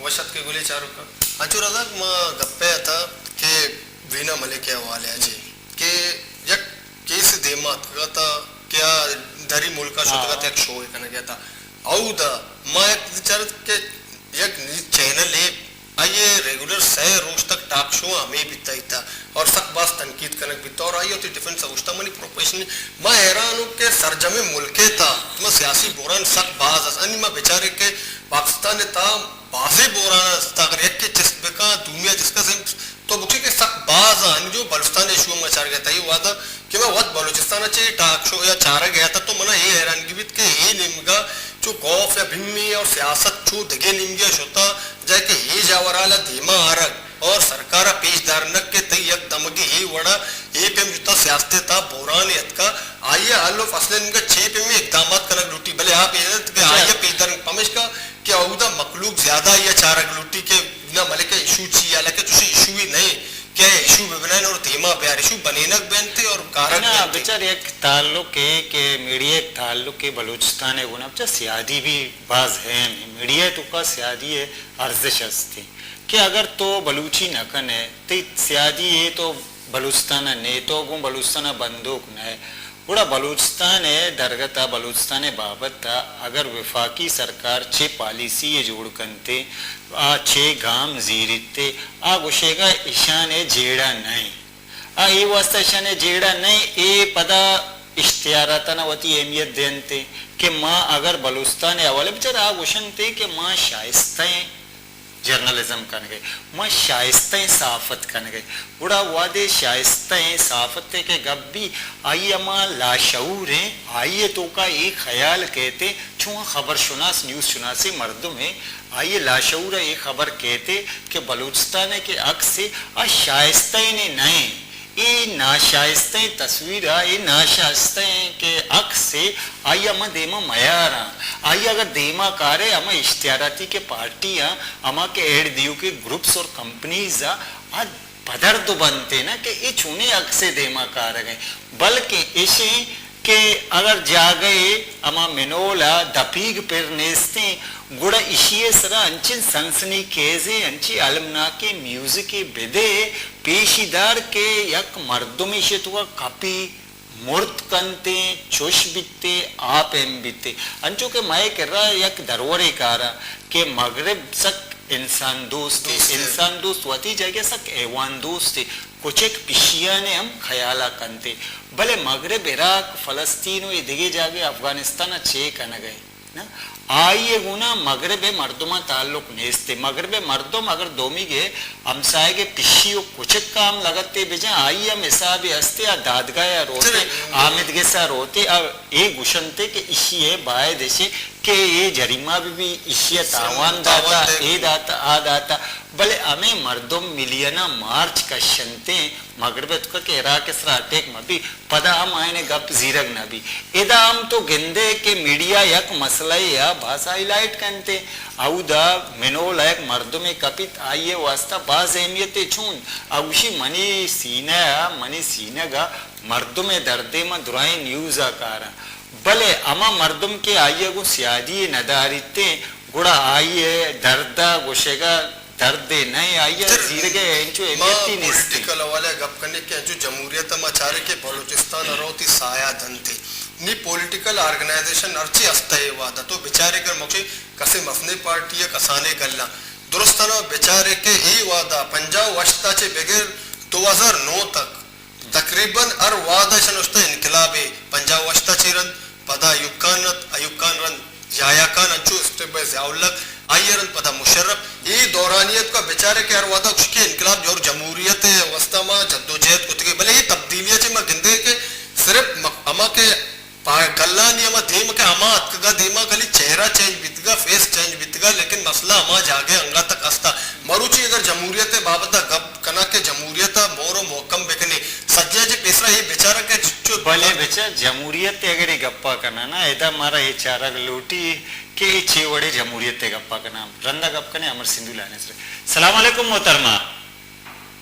वशत के गोली चारों का अचू रजाक म गप्पे था के वीना मलिक हवाले जी के यक केस देमात का क्या धरी मुल्का शुद्ध एक शो है कना गया था औदा मैं एक विचार के एक चैनल है आइए रेगुलर सह रोज तक टॉक शो हमें बीता ही था और सक बास तनकीद कनक बीता और आई होती डिफेंस अवस्था मनी प्रोफेशनल मैं हैरान हूँ के सरजमे मुल्के था मैं सियासी बोरान सक बाज असनी मैं बेचारे के पाकिस्तान था बाजे बोरान था अगर एक के जिसपे का दुनिया जिसका से तो बुकी के सक बाज अन जो बलुचिस्तान इशू में चार गया था ये हुआ था कि मैं वक्त बलूचिस्तान अच्छे टाक शो या चारा गया था तो मना ये हैरानगी बीत के ये निम्गा जो गौफ या भिम्मी और सियासत छू दगे निम्गिया शोता जाके ये जावराला धीमा आरक और सरकारा पेशदार नक के तई यक दमगे ये वड़ा ये पे जुता सियासते था बोरान यत का आइए आलो फसले इनका 6 पे में इकदामात कनक लूटी भले आप ये के आइए पेशदार पमेश का कि औदा मखलूक ज्यादा या चारक लूटी के ना मलिक इशू ची या लके तुसी इशू ही नहीं क्या इशू बनाने और धीमा प्यार इशू बनेनक बनते और कारक ना बेचार एक ताल्लुक है कि मीडिया एक ताल्लुक के बलूचिस्तान है वो ना बच्चा सियादी भी बाज है मीडिया तो का सियादी है अर्जिश हस्ती कि अगर तो बलूची न कने तो सियादी है तो बलूचिस्तान ने तो गो बलूचिस्तान बंदूक न है बड़ा बलूचिस्तान है दरगता बलूचिस्तान बाबत था अगर वफाकी सरकार 6 पॉलिसी ये जोड़ करते 6 गाम जीरते आ गुशेगा ईशान जेड़ा नहीं आ ये वास्ता ईशान जेड़ा नहीं ए पदा इश्तियारातना वती अहमियत देनते कि माँ अगर बलूचिस्तान हवाले बेचारा आ गुशन थे कि माँ शाइस्ता जर्नलिज्म कर गए मैं शाइस्ते साफत कर गए बड़ा वादे शाइस्ते साफत के गब भी आइए अमा लाशऊर हैं आइए तो का एक ख्याल कहते छुआ खबर शुनास न्यूज़ शुनासी मर्दों में आइए लाशऊर एक खबर कहते कि बलूचिस्तान के अक्स से शाइस्ते ने नए ये नाशाइस्ते तस्वीर ये नाशाइस्ते के अक्स से आई अमा देमा मयारा आई अगर देमा कारे अमा इश्तियाराती के पार्टियां अमा के एड दियो के ग्रुप्स और कंपनीज आज पदर तो बनते ना कि ये छूने अक्से देमा कार गए बल्कि इसे के अगर जा गए अमा मिनोला दपीग पर नेस्ते गुड़ा इशिये सरा अंचिन सनसनी केजे अंची अलमना के म्यूजिक के बेदे पेशीदार के यक मर्दुमी शेतुआ कापी मूर्त कंते चोश बिते आप एम बिते अंचो के माये कर रहा यक दरवरे कारा के मगरब सक इंसान दोस्त वती जगह सक एवान दोस्त कुछ एक पिशिया ने हम ख्याला कंते भले मगरब इराक फलस्तीन ये दिगे जागे अफगानिस्तान अच्छे कन गए ना आइए गुना मगरब मर्दुमा ताल्लुक नेस्ते मगरब मर्दुम अगर दोमी गे हमसाए के पिशियो कुछ काम लगते बेजा आइए हम हिसाब हस्ते या दादगा या रोते आमिद के सा रोते अब एक गुशनते के इशिये बाय देशे के ये जरीमा भी इशिया तावान दाता ए दाता आ दाता भले हमें मर्दुम मिलियना मार्च का शंते मगरब का के इराक इसरा अटैक मबी पदा हम आयने गप जीरग नबी इदा हम तो गिंदे के मीडिया यक मसला या भाषा हाईलाइट करते आउदा मिनोल एक मर्दों में कपित आइए वास्ता बाज अहमियत छून अवशी मनी सीना गा मर्दों में दर्दे में दुराई न्यूज़ आकारा भले अमा मर्दुम के आइए गो सियादी नदारिते गुड़ा आइए दर्दा गुशेगा दर्दे नहीं आइए जीरगे इंचो एमियती निस्ती पॉलिटिकल वाले गप करने के जो जमहूरियत मचारे के बलूचिस्तान अरोती साया धनते नी पॉलिटिकल ऑर्गेनाइजेशन अर्ची अस्ते वादा तो बेचारे कर मुझे कसे मसने पार्टी या कसाने गल्ला दुरुस्ताना बेचारे के ही वादा पंजाब वस्ता चे बगैर 2009 तक तकरीबन हर वादा शनुस्ता इनकलाबे पंजाब वस्ता चेरन पदा अयुकान रन जायाकान अंचो स्टेप बाय ज़ाउलक आयरन पदा मुशर्रफ ये दौरानियत का बेचारे के हर वादा उसके इनकलाब जो जमहूरियत वस्ता में जद्दोजहद कुतके भले ही तब्दीलियां चे मैं गिंदे के सिर्फ अमा के गल्ला नियम धीम के अमा अतका धीमा गली चेहरा चेंज बितगा फेस चेंज बितगा लेकिन मसला अमा जागे अंगा तक अस्ता मरुची अगर जमहूरियत बाबता गप कना के जमहूरियत मोरो मोकम बेकने सज्जा जे पेसरा ये बेचारा के जो भले बेचा जमहूरियत अगर गप्पा करना ना एदा मारा ये चारा लूटी के छे वड़े जमहूरियत गप्पा करना रंदा गप कने अमर सिंधु लाने से सलाम अलैकुम मोहतरमा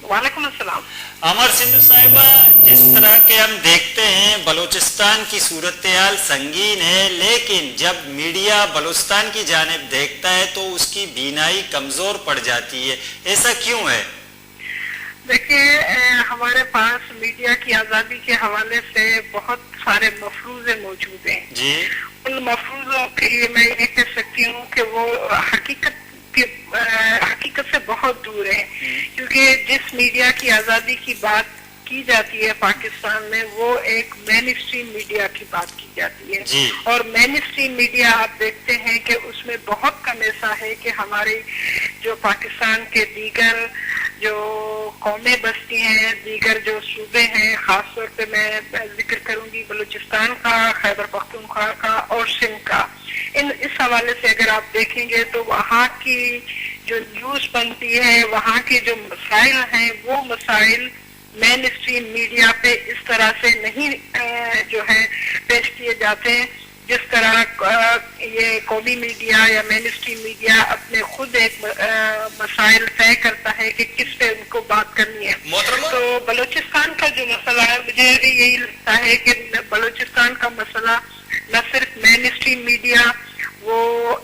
वालेकुम अस्सलाम। अमर सिंधु साहिबा, जिस तरह के हम देखते हैं बलूचिस्तान की सूरत हाल संगीन है, लेकिन जब मीडिया बलूचिस्तान की जानिब देखता है तो उसकी बीनाई कमजोर पड़ जाती है, ऐसा क्यों है? देखिए, हमारे पास मीडिया की आज़ादी के हवाले से बहुत सारे मफरूज़े मौजूद हैं जी। उन मफरूज़ों के लिए मैं ये कह सकती हूँ कि वो हकीकत से बहुत दूर है, क्योंकि जिस मीडिया की आज़ादी की बात की जाती है पाकिस्तान में, वो एक मेन स्ट्रीम मीडिया की बात की जाती है जी। और मेन स्ट्रीम मीडिया आप देखते हैं कि उसमें बहुत कम ऐसा है कि हमारे जो पाकिस्तान के दीगर जो कौमें बसती हैं, दीगर जो सूबे हैं, खास तौर पे मैं जिक्र करूंगी बलूचिस्तान का, खैबर पख्तूनख्वा का और सिंध का। इस हवाले से अगर आप देखेंगे तो वहाँ की जो न्यूज़ बनती है, वहाँ के जो मसाइल हैं, वो मसाइल मेन स्ट्रीम मीडिया पे इस तरह से नहीं जो है पेश किए जाते हैं जिस तरह ये कौमी मीडिया या मेन स्ट्रीम मीडिया अपने खुद एक मसाइल तय करता है कि किस पे उनको बात करनी है। तो बलूचिस्तान का जो मसला है, मुझे भी यही लगता है कि बलूचिस्तान का मसला न सिर्फ मेन स्ट्रीम मीडिया, वो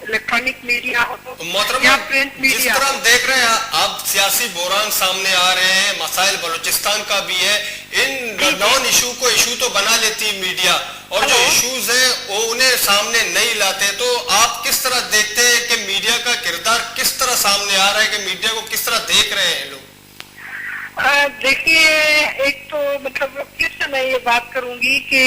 इलेक्ट्रॉनिक मीडिया या प्रिंट मीडिया। जिस तरह हम देख रहे हैं अब सियासी बहरान सामने आ रहे हैं, मसाइल बलूचिस्तान का भी है, इन नॉन इशू को इशू तो बना लेती है मीडिया और जो इश्यूज है वो उन्हें सामने नहीं लाते। तो आप किस तरह देखते हैं कि मीडिया का किरदार किस तरह सामने आ रहा है, कि मीडिया को किस तरह देख रहे हैं लोग? देखिए, एक तो मतलब फिर से मैं ये बात करूंगी कि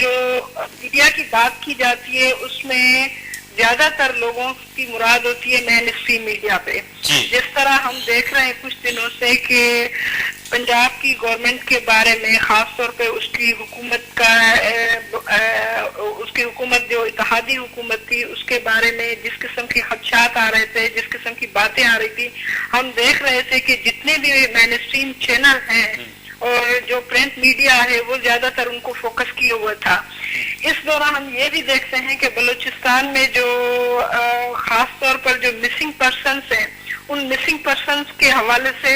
जो मीडिया की बात की जाती है उसमें ज्यादातर लोगों की मुराद होती है मेन स्ट्रीम मीडिया पे। जिस तरह हम देख रहे हैं कुछ दिनों से कि पंजाब की गवर्नमेंट के बारे में, खास तौर पे उसकी हुकूमत का उसकी हुकूमत जो इत्तेहादी हुकूमत थी उसके बारे में जिस किस्म के खदशात आ रहे थे, जिस किस्म की बातें आ रही थी, हम देख रहे थे कि जितने भी मेन स्ट्रीम चैनल हैं और जो प्रिंट मीडिया है वो ज्यादातर उनको फोकस किया हुआ था। इस दौरान हम ये भी देखते हैं कि बलूचिस्तान में जो खास तौर पर जो मिसिंग पर्सन्स हैं, उन मिसिंग पर्सन्स के हवाले से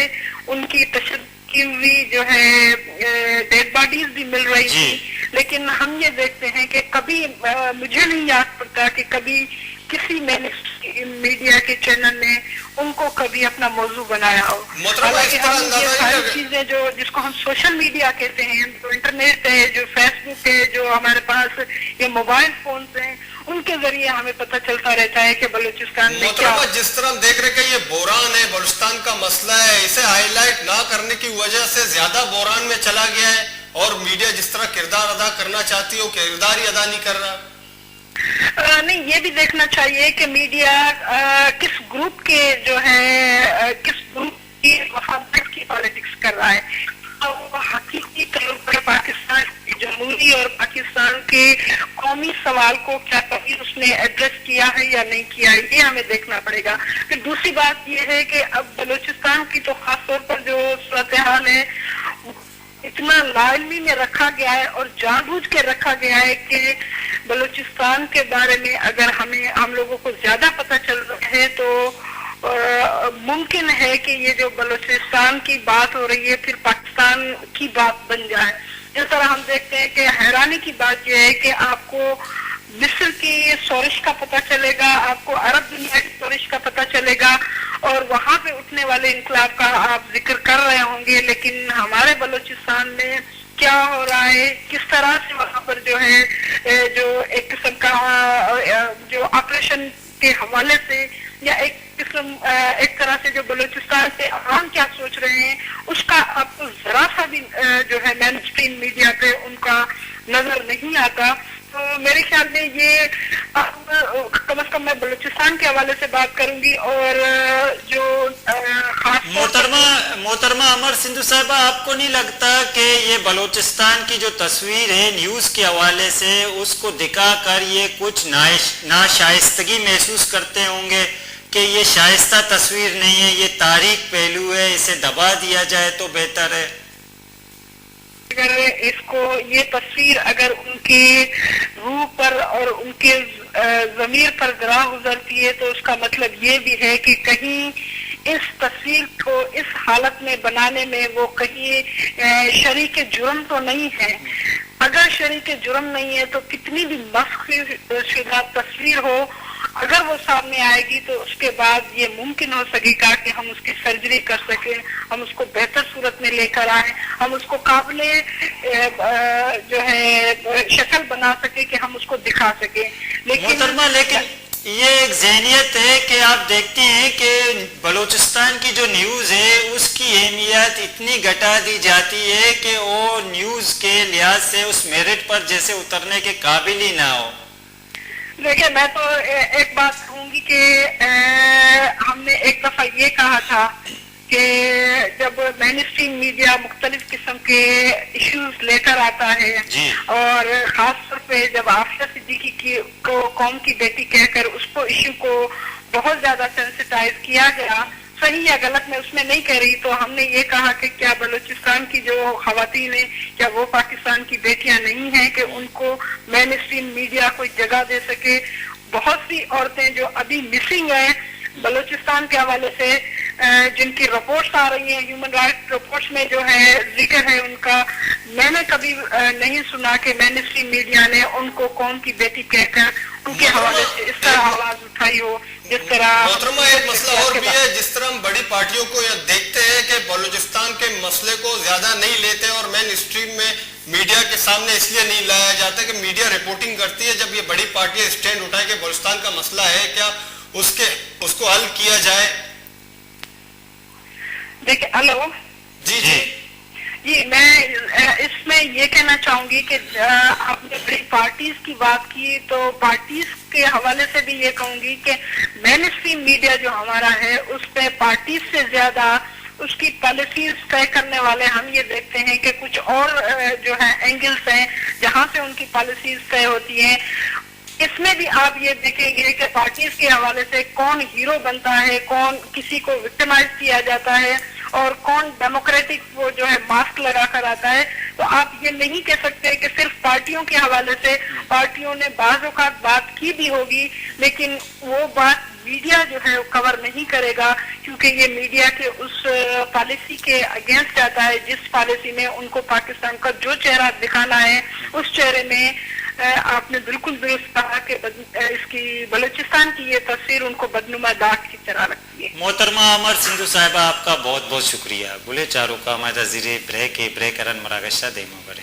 उनकी तशद्दुद की हुई जो है डेड बॉडीज भी मिल रही थी, लेकिन हम ये देखते हैं कि कभी मुझे नहीं याद पड़ता कि कभी किसी मीडिया के चैनल ने उनको कभी अपना मौजू बनाया हो। हालांकि हम ये सारी चीजें जो जिसको हम सोशल मीडिया कहते हैं, जो इंटरनेट है, जो फेसबुक है, जो हमारे पास ये मोबाइल फोन हैं, उनके जरिए हमें पता चलता रहता है कि बलूचिस्तान में क्या। जिस तरह हम देख रहे हैं कि ये बहरान है, बलूचिस्तान का मसला है, इसे हाईलाइट ना करने की वजह से ज्यादा बहरान में चला गया है और मीडिया जिस तरह किरदार अदा करना चाहती है वो किरदार ही अदा नहीं कर रहा। नहीं, ये भी देखना चाहिए कि मीडिया किस ग्रुप के जो है किस ग्रुप की वफादात की पॉलिटिक्स कर रहा है। वो हकीकी तौर पर पाकिस्तान की जमहूरी और पाकिस्तान के कौमी सवाल को क्या कभी उसने एड्रेस किया है या नहीं किया है, ये हमें देखना पड़ेगा। फिर दूसरी बात ये है कि अब बलूचिस्तान की तो खास तौर पर जो सूरत हाल है इतना लालमी में रखा गया है और जानबूझ के रखा गया है कि बलूचिस्तान के बारे में अगर हम लोगों को ज्यादा पता चल रहा है तो मुमकिन है कि ये जो बलूचिस्तान की बात हो रही है फिर पाकिस्तान की बात बन जाए। जिस तरह हम देखते हैं कि हैरानी की बात यह है कि आपको मिस्र की सोरिश का पता चलेगा, आपको अरब दुनिया की सोरिश का पता चलेगा और वहां पे उठने वाले इंकलाब का आप जिक्र कर रहे होंगे, लेकिन हमारे बलूचिस्तान में क्या हो रहा है, किस तरह से वहां पर जो है जो एक किस्म का जो ऑपरेशन के हवाले से या एक तरह से जो बलूचिस्तान के आवाम क्या सोच रहे हैं उसका आपको जरा सा भी जो है मेन स्ट्रीम मीडिया पे उनका नजर नहीं आता। तो मेरे ख्याल में ये कम से कम मैं बलूचिस्तान के हवाले से बात करूंगी और जो खास मोहतरमा अमर सिंधु साहिबा, आपको नहीं लगता कि ये बलूचिस्तान की जो तस्वीर है न्यूज के हवाले से उसको दिखाकर ये कुछ नाशाइस्तगी महसूस करते होंगे कि ये शाइस्ता तस्वीर नहीं है, ये तारीख पहलू है, इसे दबा दिया जाए तो बेहतर है? अगर इसको ये तस्वीर अगर उनके रूह पर और उनके ज़मीर पर गिरा गुजरती है तो उसका मतलब ये भी है कि कहीं इस तस्वीर को इस हालत में बनाने में वो कहीं शरीक जुर्म तो नहीं है। अगर शरीक जुर्म नहीं है तो कितनी भी मस्ख शुदा तस्वीर हो, अगर वो सामने आएगी तो उसके बाद ये मुमकिन हो सकेगा कि हम उसकी सर्जरी कर सकें, हम उसको बेहतर सूरत में लेकर आए, हम उसको काबिले जो है शक्ल बना सके कि हम उसको दिखा सके। लेकिन ये एक ज़हनियत है कि आप देखते हैं कि बलूचिस्तान की जो न्यूज़ है उसकी अहमियत इतनी घटा दी जाती है कि वो न्यूज़ के लिहाज से उस मेरिट पर जैसे उतरने के काबिल ही ना हो। देखिए, मैं तो एक बात कहूंगी कि हमने एक दफा ये कहा था कि जब मेनस्ट्रीम मीडिया मुख्तलिफ किस्म के इश्यूज लेकर आता है और खास तौर पे जब आफिया सिद्दीकी को कौम की बेटी कहकर उसको इश्यू को बहुत ज्यादा सेंसिटाइज किया गया, सही या गलत मैं उसमें नहीं कह रही, तो हमने ये कहा कि क्या बलूचिस्तान की जो खवातीन है क्या वो पाकिस्तान की बेटियां नहीं हैं कि उनको मेनस्ट्रीम मीडिया कोई जगह दे सके। बहुत सी औरतें जो अभी मिसिंग हैं बलूचिस्तान के हवाले से, जिनकी रिपोर्ट्स आ रही हैं, ह्यूमन राइट्स रिपोर्ट्स में जो है जिक्र है उनका, मैंने कभी नहीं सुना कि मेनस्ट्रीम मीडिया ने उनको कौम की बेटी कहकर उनके हवाले से इस तरह आवाज उठाई हो जिस तरह। मोहतरमा, एक मसला और भी है, जिस तरह हम बड़ी पार्टियों को यह देखते हैं कि बलूचिस्तान के मसले को ज्यादा नहीं लेते और मेन स्ट्रीम में मीडिया के सामने इसलिए नहीं लाया जाता कि मीडिया रिपोर्टिंग करती है। जब ये बड़ी पार्टियां स्टैंड उठाए कि बलूचिस्तान का मसला है, क्या उसको हल किया जाए? देखिए, हेलो जी, मैं इसमें ये कहना चाहूंगी कि आपने बड़ी पार्टीज की बात की, तो पार्टीज के हवाले से भी ये कहूंगी कि मेनस्ट्रीम मीडिया जो हमारा है उस पे पार्टीज से ज्यादा उसकी पॉलिसीज तय करने वाले हम ये देखते हैं कि कुछ और जो है एंगल्स हैं जहां से उनकी पॉलिसीज तय होती हैं। इसमें भी आप ये देखेंगे कि पार्टीज के हवाले से कौन हीरो बनता है, कौन किसी को विक्टिमाइज किया जाता है और कौन डेमोक्रेटिक वो जो है मास्क लगा कर आता है। तो आप ये नहीं कह सकते कि सिर्फ पार्टियों के हवाले से, पार्टियों ने बाज़ औक़ात बात की भी होगी लेकिन वो बात मीडिया जो है वो कवर नहीं करेगा, क्योंकि ये मीडिया के उस पॉलिसी के अगेंस्ट जाता है जिस पॉलिसी में उनको पाकिस्तान का जो चेहरा दिखाना है उस चेहरे में आपने बिल्कुल दुरुस्त कहा कि इसकी बलूचिस्तान की ये तस्वीर उनको बदनुमा दाग की तरह लगती है। मोहतरमा अमर सिंधु साहिबा, आपका बहुत बहुत शुक्रिया। बुले चारों का हमारा ज़िरे ब्रेक मरागशा देमो करे।